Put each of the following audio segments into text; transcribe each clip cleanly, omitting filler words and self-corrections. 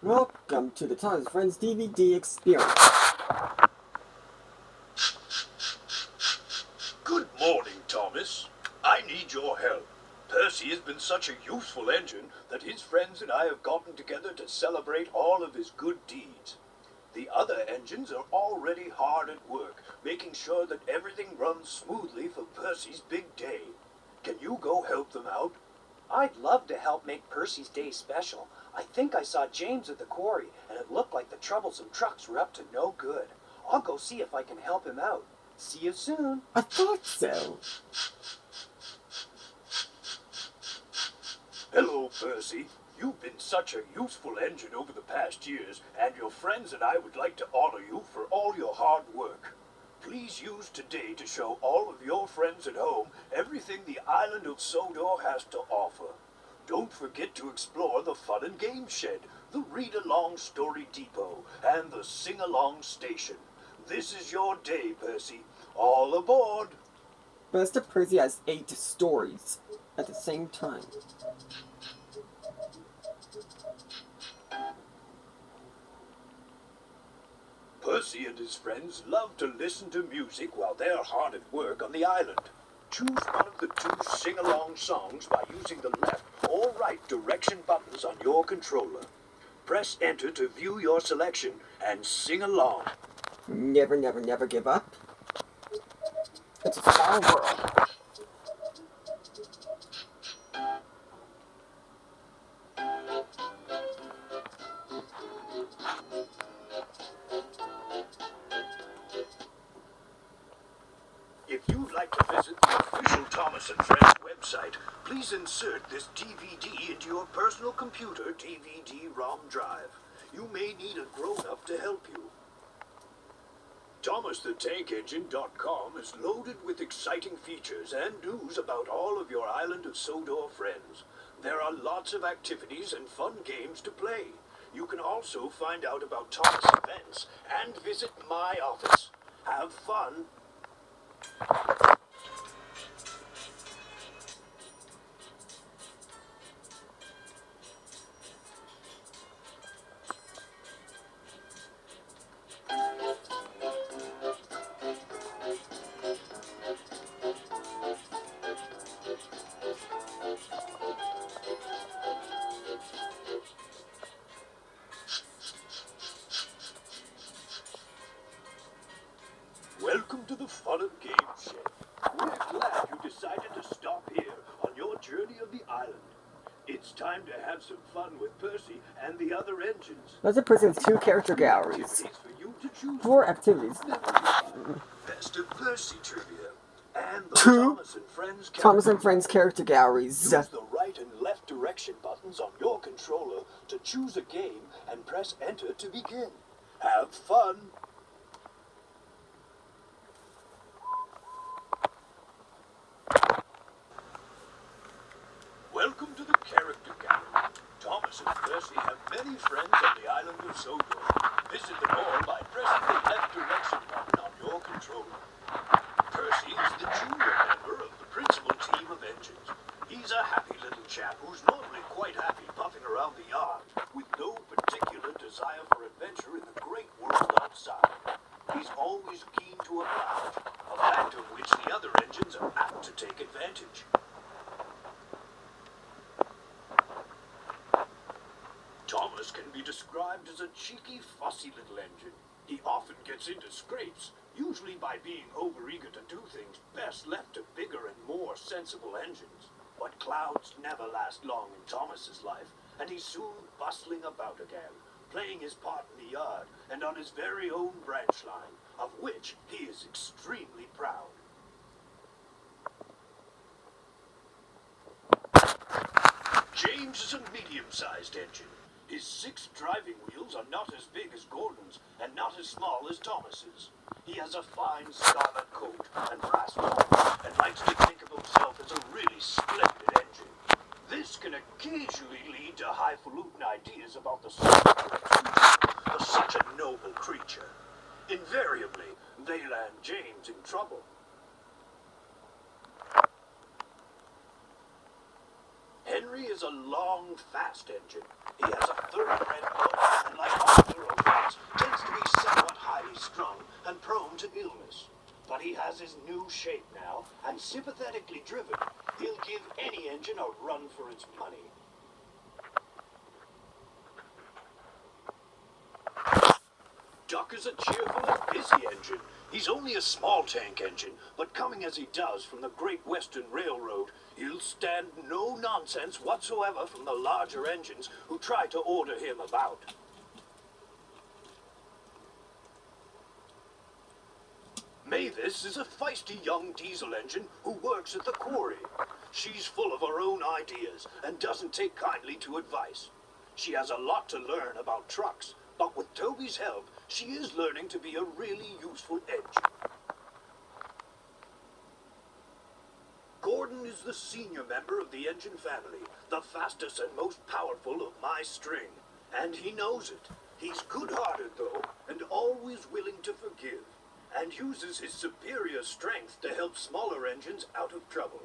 Welcome to the Thomas Friends DVD experience. Good morning, Thomas. I need your help. Percy has been such a useful engine that his friends and I have gotten together to celebrate all of his good deeds. The other engines are already hard at work, making sure that everything runs smoothly for Percy's big day. Can you go help them out? I'd love to help make Percy's day special. I think I saw James at the quarry, and it looked like the troublesome trucks were up to no good. I'll go see if I can help him out. See you soon. I thought so. Hello, Percy. You've been such a useful engine over the past years, and your friends and I would like to honor you for all your hard work. Please use today to show all of your friends at home everything the island of Sodor has to offer. Don't forget to explore the Fun and Games Shed, the Read-Along Story Depot, and the Sing-Along Station. This is your day, Percy. All aboard! Master Percy has 8 stories at the same time. Percy and his friends love to listen to music while they're hard at work on the island. Choose one of the 2 sing-along songs by using the left or right direction buttons on your controller. Press enter to view your selection and sing along. Never, never, never give up. It's a small world. If you'd like to visit the official Thomas and Friends website, please insert this DVD into your personal computer DVD-ROM drive. You may need a grown-up to help you. ThomasTheTankEngine.com is loaded with exciting features and news about all of your Island of Sodor friends. There are lots of activities and fun games to play. You can also find out about Thomas events and visit my office. Have fun! Welcome to the Fun and Games Shed. We're glad you decided to stop here on your journey of the island. It's time to have some fun with Percy and the other engines. Master Percy has 2 character galleries. Activities for you to choose 4 from. activities. Best of Percy trivia and the 2 Thomas and Friends Thomas and Friends character galleries. Use the right and left direction buttons on your controller to choose a game and press enter to begin. Have fun! Welcome to the Character Gallery. Thomas and Percy have many friends on the island of Sodor. Visit them all by pressing the left direction button on your controller. Percy is the junior member of the principal team of engines. He's a happy little chap who's normally quite happy puffing around the yard, with no particular desire for adventure in the great world outside. He's always keen to oblige, a fact of which the other engines are apt to take advantage. Thomas can be described as a cheeky, fussy little engine. He often gets into scrapes, usually by being overeager to do things best left to bigger and more sensible engines. But clouds never last long in Thomas's life, and he's soon bustling about again, playing his part in the yard and on his very own branch line, of which he is extremely proud. James is a medium-sized engine. His 6 driving wheels are not as big as Gordon's and not as small as Thomas's. He has a fine scarlet coat and brass balls and likes to think of himself as a really splendid engine. This can occasionally lead to highfalutin ideas about the future of such a noble creature. Invariably, they land James in trouble. Henry is a long, fast engine. He has a thoroughbred bull, and like all thoroughbreds, tends to be somewhat highly strung and prone to illness. But he has his new shape now, and sympathetically driven, he'll give any engine a run for its money. Duck is a cheerful and busy engine. He's only a small tank engine, but coming as he does from the Great Western Railroad, he'll stand no nonsense whatsoever from the larger engines who try to order him about. Mavis is a feisty young diesel engine who works at the quarry. She's full of her own ideas and doesn't take kindly to advice. She has a lot to learn about trucks, but with Toby's help, she is learning to be a really useful engine. Gordon is the senior member of the engine family, the fastest and most powerful of my string, and he knows it. He's good-hearted, though, and always willing to forgive, and uses his superior strength to help smaller engines out of trouble.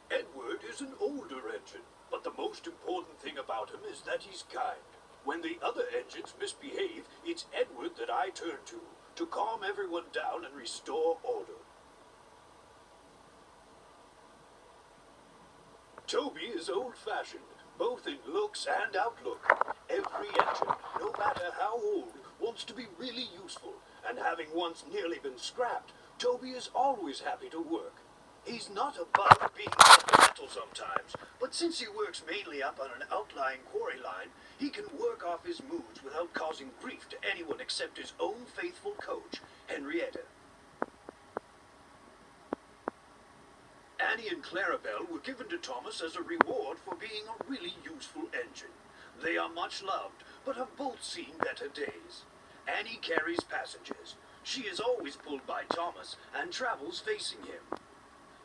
Edward is an older engine, but the most important thing about him is that he's kind. When the other engines misbehave, it's Edward that I turn to calm everyone down and restore order. Toby is old-fashioned, both in looks and outlook. Every engine, no matter how old, wants to be really useful, and having once nearly been scrapped, Toby is always happy to work. He's not above being temperamental sometimes, but since he works mainly up on an outlying quarry line, he can work off his moods without causing grief to anyone except his own faithful coach, Henrietta. Annie and Clarabelle were given to Thomas as a reward for being a really useful engine. They are much loved, but have both seen better days. Annie carries passengers. She is always pulled by Thomas and travels facing him.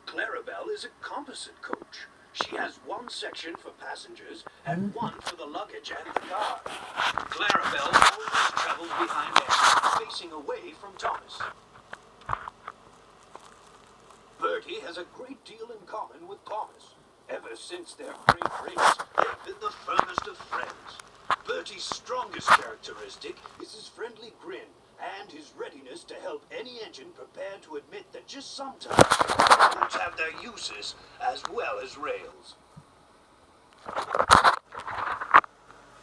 Clarabelle is a composite coach. She has one section for passengers and one for the luggage and the car. Clarabelle always travels behind Annie, facing away from Thomas. Bertie has a great deal in common with Thomas. Ever since their great race, they've been the firmest of friends. Bertie's strongest characteristic is his friendly grin and his readiness to help any engine prepared to admit that just sometimes roads have their uses as well as rails.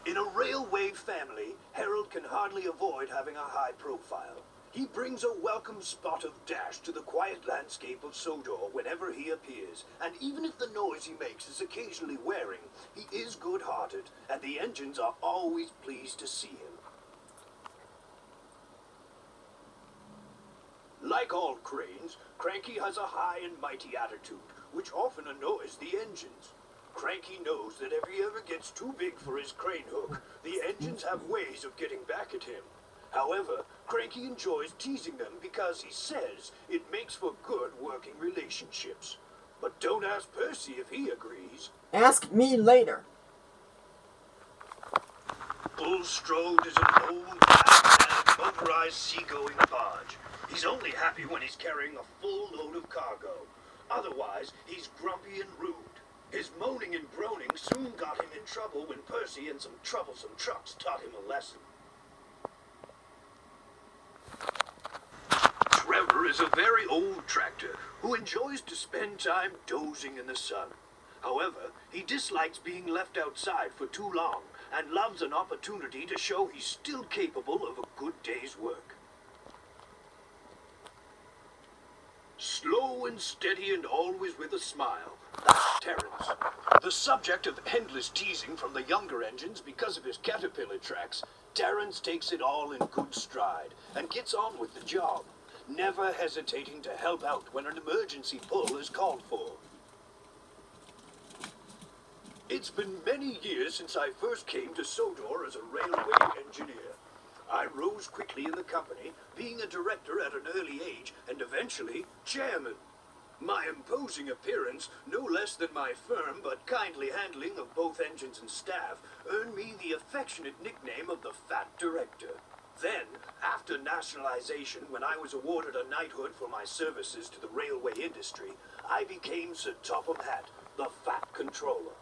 In a railway family, Harold can hardly avoid having a high profile. He brings a welcome spot of dash to the quiet landscape of Sodor whenever he appears, and even if the noise he makes is occasionally wearing, he is good-hearted, and the engines are always pleased to see him. Like all cranes, Cranky has a high and mighty attitude, which often annoys the engines. Cranky knows that if he ever gets too big for his crane hook, the engines have ways of getting back at him. However, Cranky enjoys teasing them because he says it makes for good working relationships. But don't ask Percy if he agrees. Ask me later. Bulstrode is an old, black-maned, motorized seagoing barge. He's only happy when he's carrying a full load of cargo. Otherwise, he's grumpy and rude. His moaning and groaning soon got him in trouble when Percy and some troublesome trucks taught him a lesson. Trevor is a very old tractor who enjoys to spend time dozing in the sun. However, he dislikes being left outside for too long and loves an opportunity to show he's still capable of a good day's work. Slow and steady and always with a smile, that's Terence. The subject of endless teasing from the younger engines because of his caterpillar tracks, Terence takes it all in good stride and gets on with the job, never hesitating to help out when an emergency pull is called for. It's been many years since I first came to Sodor as a railway engineer. I rose quickly in the company, being a director at an early age and eventually chairman. My imposing appearance, no less than my firm but kindly handling of both engines and staff, earned me the affectionate nickname of the Fat Director. Then, after nationalization, when I was awarded a knighthood for my services to the railway industry, I became Sir Topham Hatt, the Fat Controller.